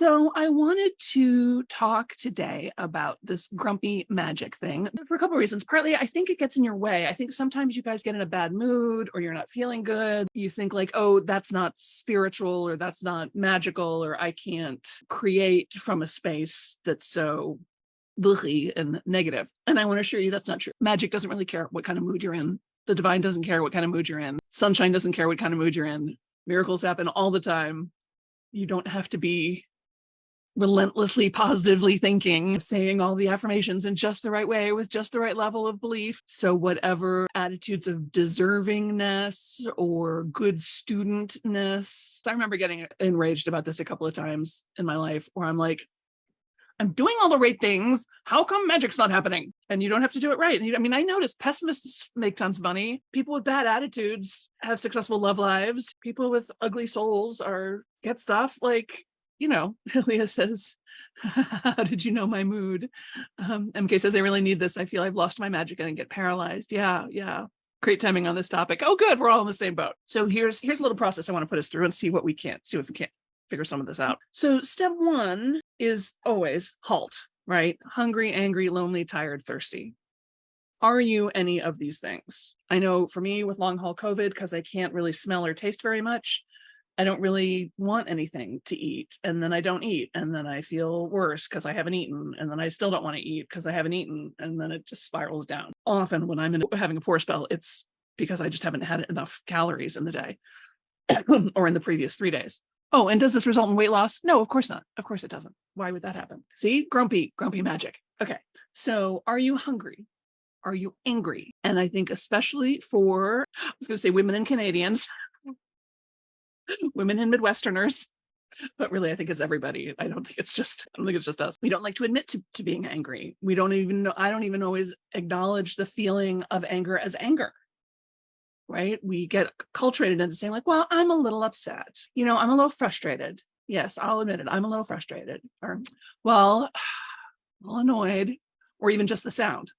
So I wanted to talk today about this grumpy magic thing for a couple of reasons. Partly, I think it gets in your way. I think sometimes you guys get in a bad mood or you're not feeling good. You think like, oh, that's not spiritual or that's not magical or I can't create from a space that's so blech and negative. And I want to assure you that's not true. Magic doesn't really care what kind of mood you're in. The divine doesn't care what kind of mood you're in. Sunshine doesn't care what kind of mood you're in. Miracles happen all the time. You don't have to be relentlessly positively thinking, saying all the affirmations in just the right way with just the right level of belief. So whatever attitudes of deservingness or good studentness, I remember getting enraged about this a couple of times in my life where I'm like, I'm doing all the right things. How come magic's not happening? And you don't have to do it right. And I notice pessimists make tons of money. People with bad attitudes have successful love lives. People with ugly souls get stuff like, Leah says, how did you know my mood? MK says, I really need this. I feel I've lost my magic and I get paralyzed. Yeah. Great timing on this topic. Oh, good. We're all in the same boat. So here's a little process I want to put us through and see if we can't figure some of this out. So step one is always HALT, right? Hungry, angry, lonely, tired, thirsty. Are you any of these things? I know for me with long haul COVID, because I can't really smell or taste very much, I don't really want anything to eat, and then I don't eat, and then I feel worse because I haven't eaten, and then I still don't want to eat because I haven't eaten, and then it just spirals down. Often when I'm having a poor spell, it's because I just haven't had enough calories in the day or in the previous 3 days. Oh, and does this result in weight loss? No, of course not. Of course it doesn't. Why would that happen? See, grumpy magic. Okay, so are you hungry? Are you angry? And I think especially for, I was going to say women and Canadians, women and Midwesterners, but really I think it's everybody. I don't think it's just us. We don't like to admit to being angry. I don't even always acknowledge the feeling of anger as anger, right? We get acculturated into saying like, well, I'm a little upset. I'm a little frustrated. Yes, I'll admit it. I'm a little frustrated, or well, a little annoyed, or even just the sound.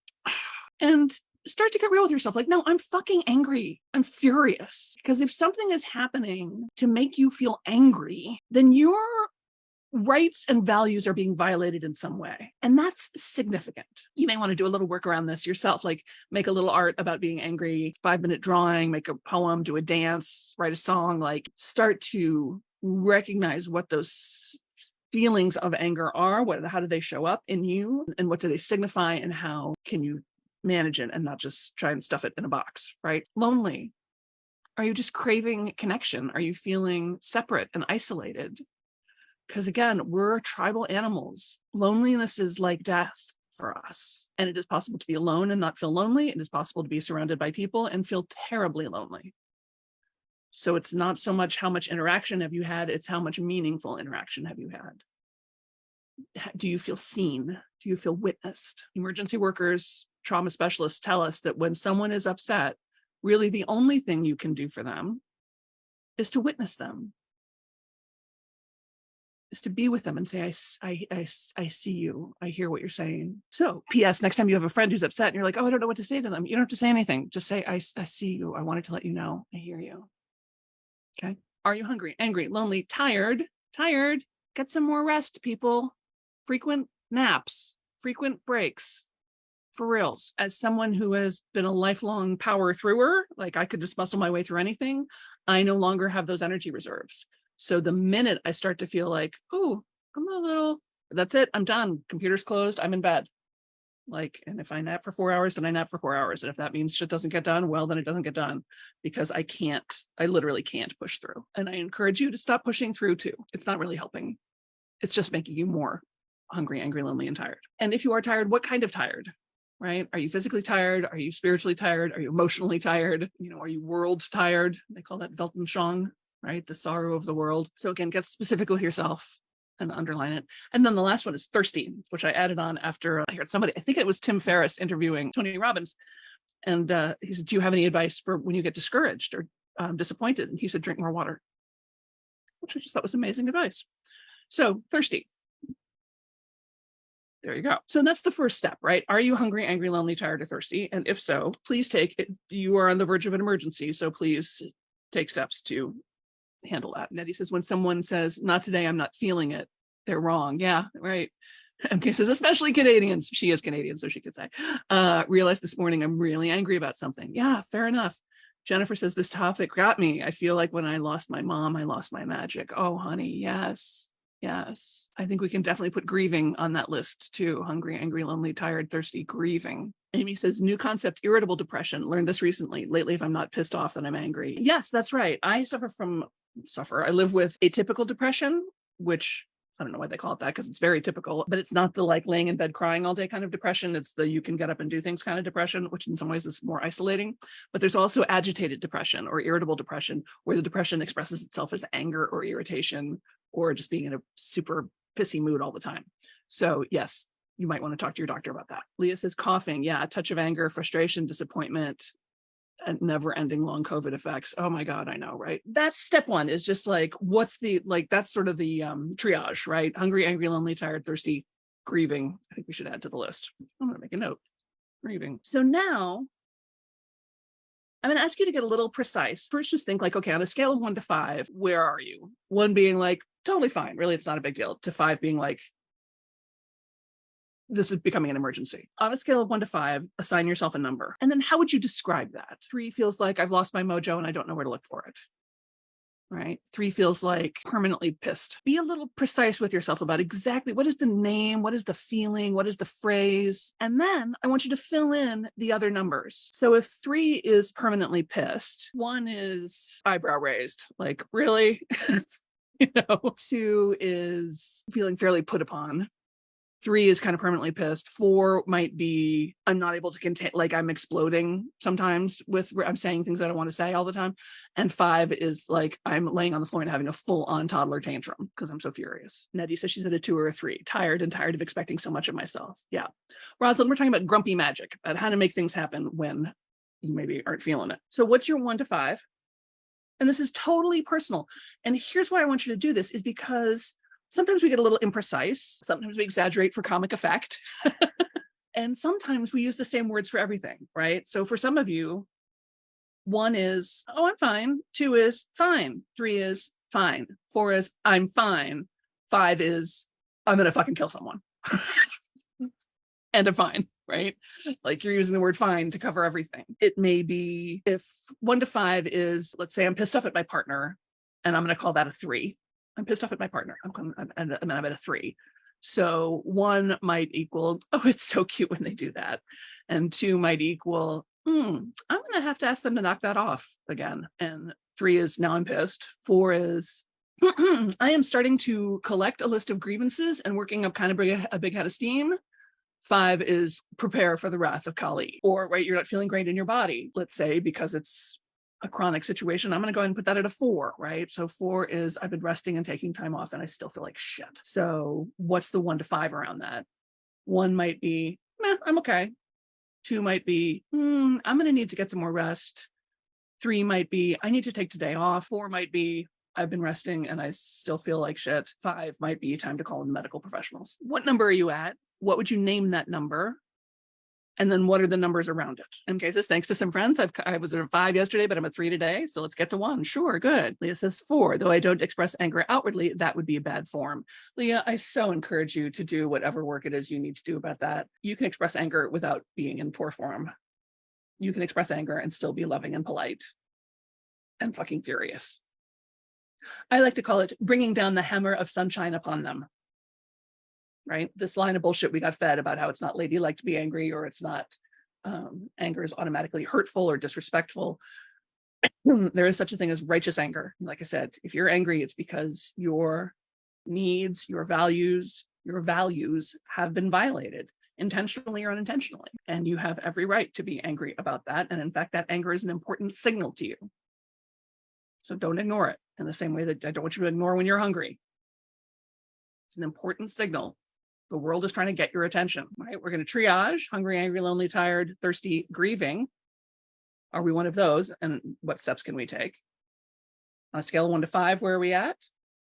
And start to get real with yourself. Like, no, I'm fucking angry. I'm furious. Because if something is happening to make you feel angry, then your rights and values are being violated in some way. And that's significant. You may want to do a little work around this yourself, like make a little art about being angry, 5-minute drawing, make a poem, do a dance, write a song, like start to recognize what those feelings of anger are, how do they show up in you, and what do they signify, and how can you manage it and not just try and stuff it in a box, right? Lonely. Are you just craving connection? Are you feeling separate and isolated? Because again, we're tribal animals. Loneliness is like death for us. And it is possible to be alone and not feel lonely. It is possible to be surrounded by people and feel terribly lonely. So it's not so much how much interaction have you had, it's how much meaningful interaction have you had. Do you feel seen? Do you feel witnessed? Emergency workers, trauma specialists tell us that when someone is upset, really the only thing you can do for them is to witness them, is to be with them and say, I see you. I hear what you're saying. So P.S. next time you have a friend who's upset and you're like, oh, I don't know what to say to them. You don't have to say anything. Just say, I see you. I wanted to let you know. I hear you. Okay. Are you hungry, angry, lonely, tired? Tired. Get some more rest, people. Frequent naps, frequent breaks. For reals, as someone who has been a lifelong power thrower, like I could just muscle my way through anything, I no longer have those energy reserves. So the minute I start to feel like, oh, that's it, I'm done. Computer's closed, I'm in bed. And if I nap for 4 hours, then I nap for 4 hours. And if that means shit doesn't get done, well, then it doesn't get done because I literally can't push through. And I encourage you to stop pushing through too. It's not really helping. It's just making you more hungry, angry, lonely, and tired. And if you are tired, what kind of tired? Right? Are you physically tired? Are you spiritually tired? Are you emotionally tired? Are you world tired? They call that Weltanschauung, right? The sorrow of the world. So again, get specific with yourself and underline it. And then the last one is thirsty, which I added on after I heard somebody, I think it was Tim Ferriss interviewing Tony Robbins. And he said, do you have any advice for when you get discouraged or disappointed? And he said, drink more water, which I just thought was amazing advice. So thirsty. There you go. So that's the first step, right? Are you hungry, angry, lonely, tired, or thirsty? And if so, please take it. You are on the verge of an emergency. So please take steps to handle that. Nettie says, when someone says, not today, I'm not feeling it, They're wrong. Yeah, right. MK says, especially Canadians. She is Canadian, so she could say. Realized this morning I'm really angry about something. Yeah, fair enough. Jennifer says, this topic got me. I feel like when I lost my mom, I lost my magic. Oh, honey, yes. Yes. I think we can definitely put grieving on that list too. Hungry, angry, lonely, tired, thirsty, grieving. Amy says, new concept, irritable depression. Learned this recently. Lately, if I'm not pissed off, then I'm angry. Yes, that's right. I live with atypical depression, which I don't know why they call it that because it's very typical, but it's not the like laying in bed crying all day kind of depression. It's the you can get up and do things kind of depression, which in some ways is more isolating. But there's also agitated depression or irritable depression, where the depression expresses itself as anger or irritation or just being in a super pissy mood all the time. So yes, you might want to talk to your doctor about that. Leah says coughing. Yeah, a touch of anger, frustration, disappointment, and never-ending long COVID effects. Oh my God, I know, right? That's step one, is just like, what's the, like, that's sort of the triage, right? Hungry, angry, lonely, tired, thirsty, grieving. I think we should add to the list. I'm gonna make a note, grieving. So now I'm gonna ask you to get a little precise. First, just think like, okay, on a scale of 1 to 5, where are you? 1 being like, totally fine, really, it's not a big deal, to 5 being like, this is becoming an emergency. On a scale of 1 to 5, assign yourself a number. And then how would you describe that? 3 feels like I've lost my mojo and I don't know where to look for it. Right? 3 feels like permanently pissed. Be a little precise with yourself about exactly what is the name, what is the feeling, what is the phrase. And then I want you to fill in the other numbers. So if 3 is permanently pissed, 1 is eyebrow raised, like, really? 2 is feeling fairly put upon. 3 is kind of permanently pissed. 4 might be, I'm not able to contain, like I'm exploding sometimes I'm saying things I don't want to say all the time. And 5 is like, I'm laying on the floor and having a full on toddler tantrum because I'm so furious. Nettie says she's at a 2 or a 3, tired of expecting so much of myself. Yeah. Rosalind, we're talking about grumpy magic, about how to make things happen when you maybe aren't feeling it. So what's your 1 to 5? And this is totally personal. And here's why I want you to do this, is because sometimes we get a little imprecise. Sometimes we exaggerate for comic effect. And sometimes we use the same words for everything, right? So for some of you, 1 is, oh, I'm fine. 2 is fine. 3 is fine. 4 is, I'm fine. 5 is, I'm going to fucking kill someone. And I'm fine, right? Like you're using the word fine to cover everything. It may be, if 1 to 5 is, let's say I'm pissed off at my partner, and I'm going to call that a 3. I'm pissed off at my partner. I'm at a 3. So 1 might equal, oh, it's so cute when they do that. And 2 might equal, I'm going to have to ask them to knock that off again. And 3 is, now I'm pissed. 4 is, I am starting to collect a list of grievances and working up kind of a big head of steam. 5 is, prepare for the wrath of Kali. Or, right, you're not feeling great in your body, let's say, because it's a chronic situation. I'm going to go ahead and put that at a 4, right? So 4 is, I've been resting and taking time off and I still feel like shit. So what's the 1 to 5 around that? 1 might be, I'm okay. 2 might be, I'm going to need to get some more rest. 3 might be, I need to take today off. 4 might be, I've been resting and I still feel like shit. 5 might be time to call in medical professionals. What number are you at? What would you name that number? And then what are the numbers around it? MK says, thanks to some friends, I was at a 5 yesterday, but I'm at 3 today. So let's get to 1. Sure, good. Leah says 4. Though I don't express anger outwardly, that would be a bad form. Leah, I so encourage you to do whatever work it is you need to do about that. You can express anger without being in poor form. You can express anger and still be loving and polite and fucking furious. I like to call it bringing down the hammer of sunshine upon them. Right? This line of bullshit we got fed about how it's not ladylike to be angry, or it's not, anger is automatically hurtful or disrespectful. There is such a thing as righteous anger. Like I said, if you're angry, it's because your needs, your values have been violated, intentionally or unintentionally. And you have every right to be angry about that. And in fact, that anger is an important signal to you. So don't ignore it, in the same way that I don't want you to ignore when you're hungry. It's an important signal. The world is trying to get your attention, right? We're going to triage: hungry, angry, lonely, tired, thirsty, grieving. Are we one of those? And what steps can we take? On a scale of 1 to 5, where are we at?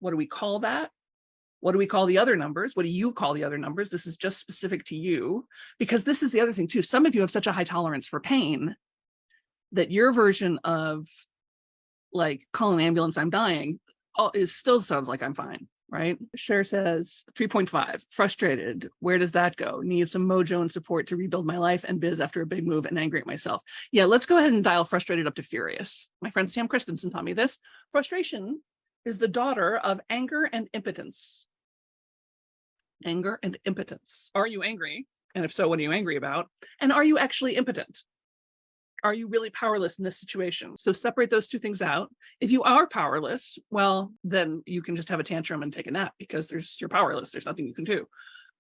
What do we call that? What do we call the other numbers? What do you call the other numbers? This is just specific to you, because this is the other thing too. Some of you have such a high tolerance for pain that your version of like, call an ambulance, I'm dying, still sounds like I'm fine. right? Cher says 3.5, frustrated. Where does that go? Need some mojo and support to rebuild my life and biz after a big move and angry at myself. Yeah, let's go ahead and dial frustrated up to furious. My friend Sam Christensen taught me this. Frustration is the daughter of anger and impotence. Anger and impotence. Are you angry? And if so, what are you angry about? And are you actually impotent? Are you really powerless in this situation? So separate those two things out. If you are powerless, well, then you can just have a tantrum and take a nap because you're powerless. There's nothing you can do.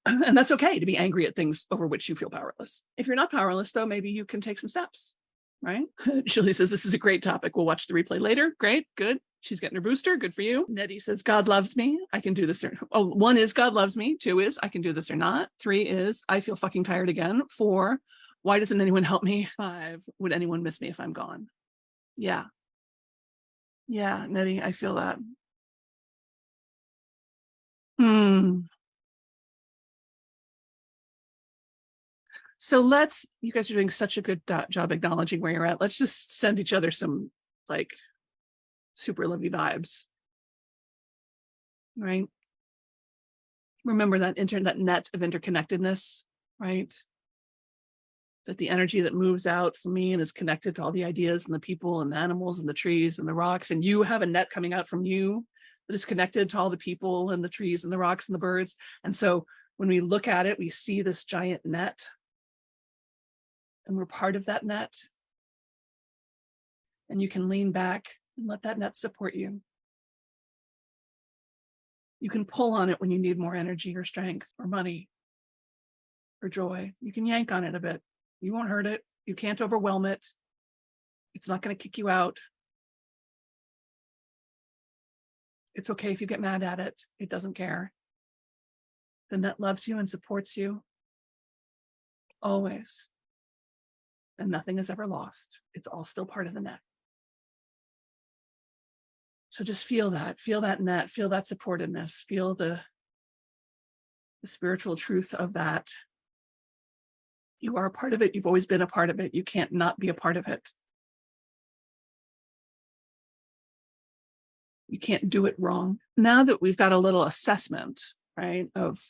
And that's okay to be angry at things over which you feel powerless. If you're not powerless, though, maybe you can take some steps, right? Julie says, this is a great topic. We'll watch the replay later. Great, good. She's getting her booster. Good for you. Nettie says, God loves me. I can do this. One is God loves me. 2 is I can do this or not. 3 is I feel fucking tired again. 4, why doesn't anyone help me? 5, would anyone miss me if I'm gone? Yeah. Yeah, Nettie, I feel that. So you guys are doing such a good job acknowledging where you're at. Let's just send each other some like super lovely vibes, right? Remember that that net of interconnectedness, right? That the energy that moves out from me and is connected to all the ideas and the people and the animals and the trees and the rocks. And you have a net coming out from you that is connected to all the people and the trees and the rocks and the birds. And so when we look at it, we see this giant net. And we're part of that net. And you can lean back and let that net support you. You can pull on it when you need more energy or strength or money or joy. You can yank on it a bit. You won't hurt it. You can't overwhelm it. It's not going to kick you out. It's okay if you get mad at it. It doesn't care. The net loves you and supports you. Always. And nothing is ever lost. It's all still part of the net. So just feel that net, feel that supportedness, feel the spiritual truth of that. You are a part of it. You've always been a part of it. You can't not be a part of it. You can't do it wrong. Now that we've got a little assessment, right, of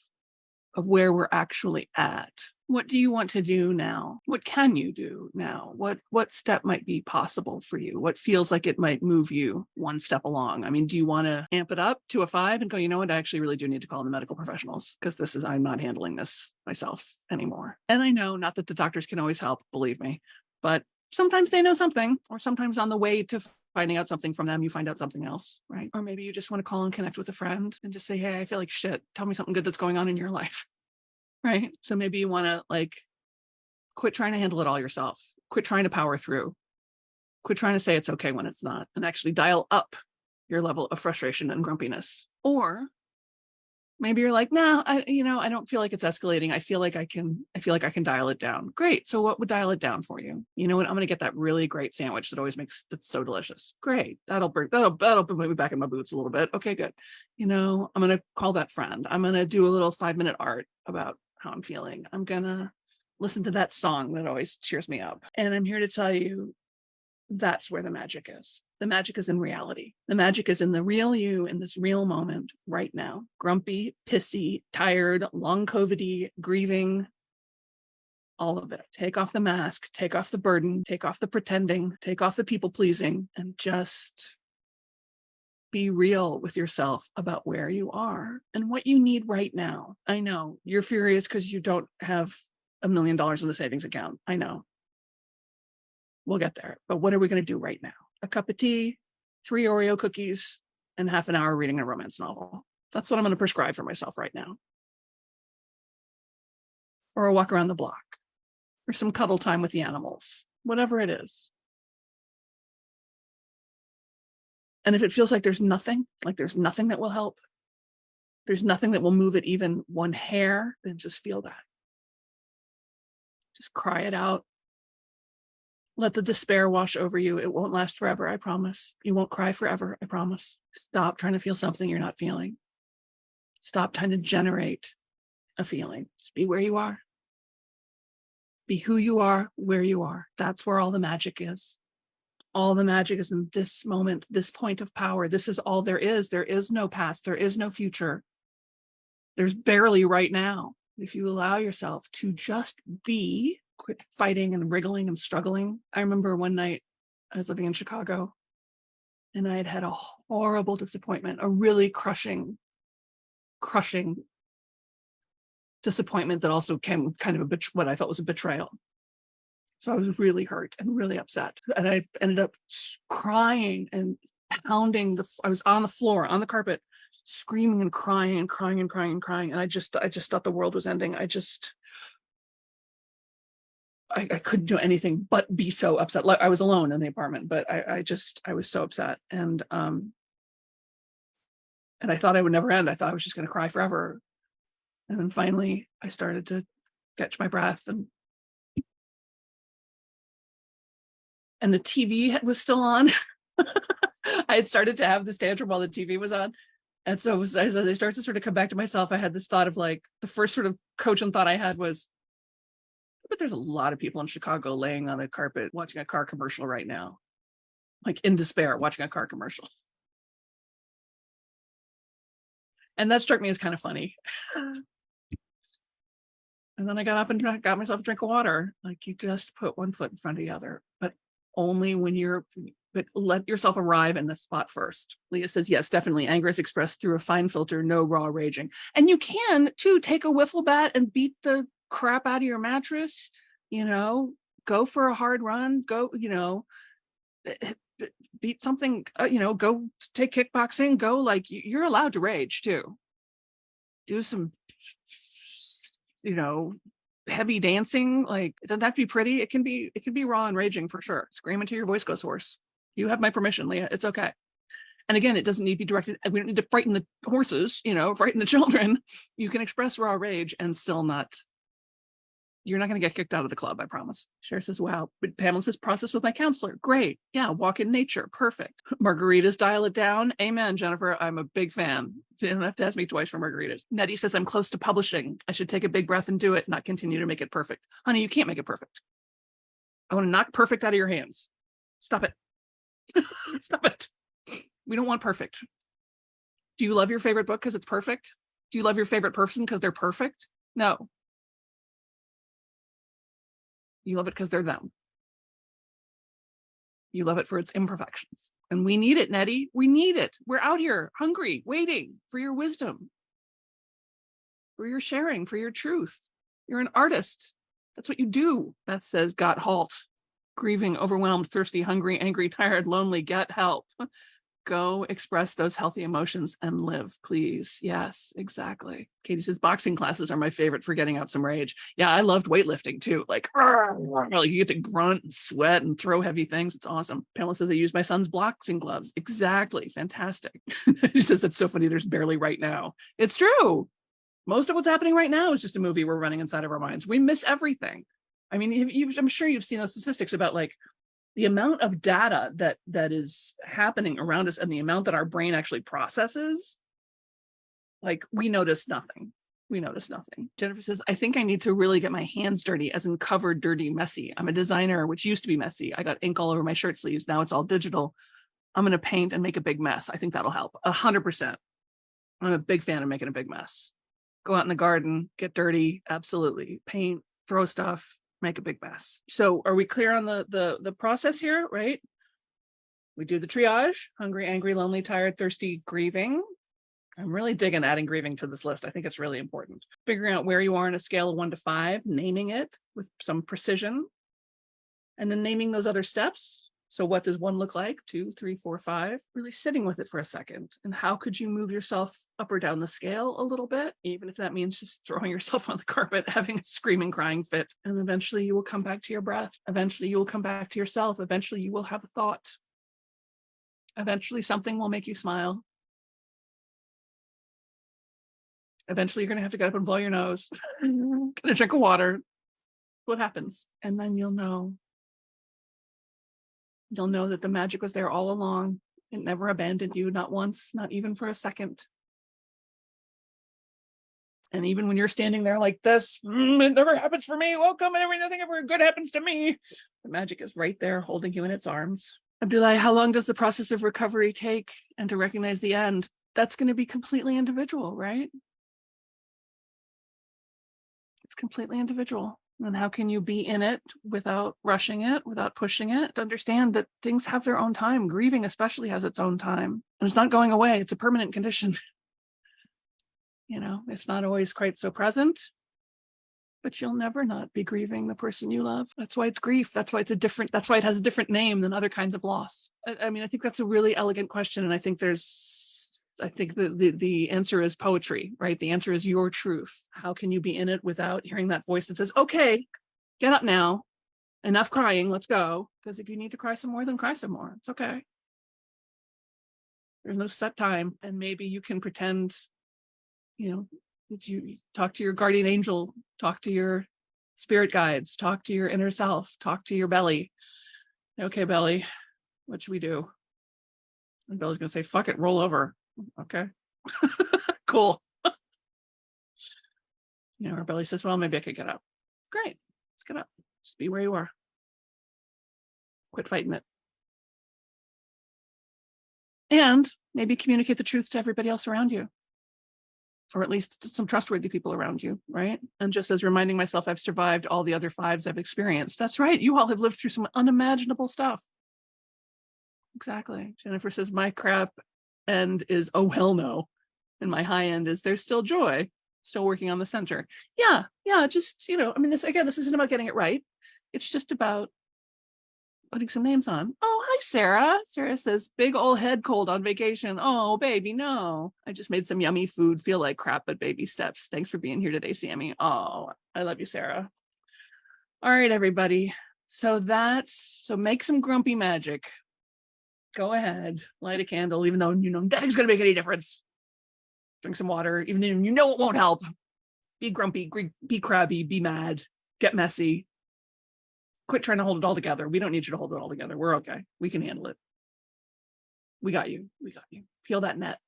where we're actually at, what do you want to do now? What can you do now? What step might be possible for you? What feels like it might move you one step along? I mean, do you want to amp it up to a 5 and go, you know what, I actually really do need to call the medical professionals because I'm not handling this myself anymore. And I know not that the doctors can always help, believe me, but sometimes they know something, or sometimes on the way to finding out something from them, you find out something else, right? Or maybe you just want to call and connect with a friend and just say, hey, I feel like shit. Tell me something good that's going on in your life. Right? So maybe you want to quit trying to handle it all yourself. Quit trying to power through. Quit trying to say it's okay when it's not, and actually dial up your level of frustration and grumpiness. Or maybe you're like, no, I don't feel like it's escalating. I feel like I can dial it down. Great. So what would dial it down for you? You know what? I'm going to get that really great sandwich that's so delicious. Great. That'll put me back in my boots a little bit. Okay, good. I'm going to call that friend. I'm going to do a little 5-minute art about how I'm feeling. I'm going to listen to that song that always cheers me up. And I'm here to tell you that's where the magic is. The magic is in reality. The magic is in the real you in this real moment right now. Grumpy, pissy, tired, long COVID-y, grieving, all of it. Take off the mask, take off the burden, take off the pretending, take off the people pleasing, and just be real with yourself about where you are and what you need right now. I know you're furious because you don't have $1 million in the savings account. I know. We'll get there. But what are we going to do right now? A cup of tea, 3 Oreo cookies, and half an hour reading a romance novel. That's what I'm going to prescribe for myself right now. Or a walk around the block, or some cuddle time with the animals, whatever it is. And if it feels like there's nothing that will help, there's nothing that will move it even one hair, then just feel that. Just cry it out. Let the despair wash over you. It won't last forever, I promise. You won't cry forever, I promise. Stop trying to feel something you're not feeling. Stop trying to generate a feeling. Just be where you are. Be who you are, where you are. That's where all the magic is. all the magic is in this moment, this point of power. This is all there is. There is no past. There is no future. There's barely right now. If you allow yourself to just be, quit fighting and wriggling and struggling. I remember one night I was living in Chicago and I had had a horrible disappointment, a really crushing disappointment that also came with kind of what I felt was a betrayal. So I was really hurt and really upset. And I ended up crying and pounding I was on the floor, on the carpet, screaming and crying and crying and crying and crying. And I just thought the world was ending. I couldn't do anything but be so upset. Like I was alone in the apartment, but I was so upset. And I thought I would never end. I thought I was just going to cry forever. And then finally I started to catch my breath, and the TV was still on. I had started to have this tantrum while the TV was on. And so as I started to sort of come back to myself, I had this thought of like, the first sort of cogent thought I had was, but there's a lot of people in Chicago laying on a carpet watching a car commercial right now, like in despair, watching a car commercial. And that struck me as kind of funny. And then I got up and got myself a drink of water. Like, you just put one foot in front of the other, but only when but let yourself arrive in the spot first. Leah says, yes, definitely. Anger is expressed through a fine filter, no raw raging. And you can too, take a wiffle bat and beat the crap out of your mattress, go for a hard run, go, beat something, go take kickboxing, go, like, you're allowed to rage too. Do some, heavy dancing. Like, it doesn't have to be pretty. It can be raw and raging for sure. Scream until your voice goes hoarse. You have my permission, Leah. It's okay. And again, it doesn't need to be directed. We don't need to frighten the horses, frighten the children. You can express raw rage and still you're not going to get kicked out of the club, I promise. Cher says, wow. But Pamela says, process with my counselor. Great. Yeah. Walk in nature. Perfect. Margaritas, dial it down. Amen, Jennifer. I'm a big fan. So you don't have to ask me twice for margaritas. Nettie says, I'm close to publishing. I should take a big breath and do it, not continue to make it perfect. Honey, you can't make it perfect. I want to knock perfect out of your hands. Stop it. Stop it. We don't want perfect. Do you love your favorite book because it's perfect? Do you love your favorite person because they're perfect? No. You love it because they're them. You love it for its imperfections. And we need it, Nettie. We need it. We're out here hungry, waiting for your wisdom, for your sharing, for your truth. You're an artist. That's what you do. Beth says, got HALT. Grieving, overwhelmed, thirsty, hungry, angry, tired, lonely, get help. Go express those healthy emotions and live, please. Yes, exactly. Katie says, boxing classes are my favorite for getting out some rage. Yeah, I loved weightlifting too. Like you get to grunt and sweat and throw heavy things. It's awesome. Pamela says, I use my son's boxing gloves. Exactly. Fantastic. She says, that's so funny. There's barely right now. It's true. Most of what's happening right now is just a movie we're running inside of our minds. We miss everything. I mean, I'm sure you've seen those statistics about like the amount of data that is happening around us and the amount that our brain actually processes. Like, we notice nothing. Jennifer says, I think I need to really get my hands dirty, as in covered, dirty, messy. I'm a designer, which used to be messy. I got ink all over my shirt sleeves. Now it's all digital. I'm going to paint and make a big mess. I think that'll help. 100%. I'm a big fan of making a big mess. Go out in the garden, get dirty. Absolutely. Paint, throw stuff, make a big mess. So are we clear on the process here, right? We do the triage: hungry, angry, lonely, tired, thirsty, grieving. I'm really digging adding grieving to this list. I think it's really important. Figuring out where you are on a scale of 1 to 5, naming it with some precision, and then naming those other steps. So what does 1 look like? 2, 3, 4, 5. Really sitting with it for a second. And how could you move yourself up or down the scale a little bit, even if that means just throwing yourself on the carpet, having a screaming, crying fit. And eventually you will come back to your breath. Eventually you will come back to yourself. Eventually you will have a thought. Eventually something will make you smile. Eventually you're going to have to get up and blow your nose, get a drink of water. What happens? And then you'll know. You'll know that the magic was there all along. It never abandoned you, not once, not even for a second. And even when you're standing there like this, it never happens for me. Welcome, nothing ever good happens to me. The magic is right there holding you in its arms. Abdullah, how long does the process of recovery take? And to recognize the end, that's going to be completely individual, right? It's completely individual. And how can you be in it without rushing it, without pushing it? To understand that things have their own time. Grieving especially has its own time. And it's not going away. It's a permanent condition. You know, it's not always quite so present, but you'll never not be grieving the person you love. That's why it's grief. That's why that's why it has a different name than other kinds of loss. I mean, I think that's a really elegant question. And I think the answer is poetry, right? The answer is your truth. How can you be in it without hearing that voice that says, okay, get up now, enough crying, let's go. Because if you need to cry some more, then cry some more. It's okay. There's no set time. And maybe you can pretend, you know, that you talk to your guardian angel, talk to your spirit guides, talk to your inner self, talk to your belly. Okay, belly, what should we do? And Belly's going to say, fuck it, roll over. Okay, cool. You know, our belly says, well, maybe I could get up. Great, let's get up. Just be where you are. Quit fighting it. And maybe communicate the truth to everybody else around you, or at least some trustworthy people around you, right? And just as reminding myself, I've survived all the other fives I've experienced. That's right. You all have lived through some unimaginable stuff. Exactly. Jennifer says, my crap end is, oh, hell no. And my high end is, there's still joy, still working on the center. Yeah. Just, you know, I mean, this isn't about getting it right. It's just about putting some names on. Oh, hi, Sarah. Sarah says, big old head cold on vacation. Oh, baby, no. I just made some yummy food. Feel like crap, but baby steps. Thanks for being here today, Sammy. Oh, I love you, Sarah. All right, everybody. So make some grumpy magic. Go ahead, light a candle, even though you know nothing's going to make any difference. Drink some water, even though you know it won't help. Be grumpy, be crabby, be mad, get messy. Quit trying to hold it all together. We don't need you to hold it all together. We're okay. We can handle it. We got you. We got you. Feel that net.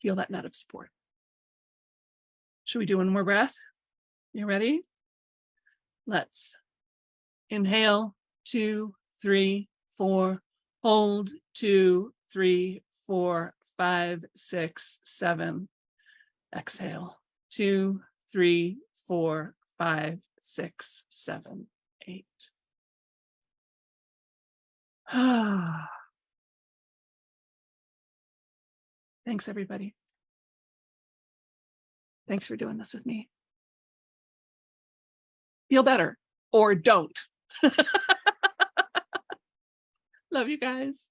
Feel that net of support. Should we do one more breath? You ready? Let's inhale, 2, 3, 4. Hold, 2, 3, 4, 5, 6, 7. Exhale, 2, 3, 4, 5, 6, 7, 8. Thanks, everybody. Thanks for doing this with me. Feel better or don't. Love you guys.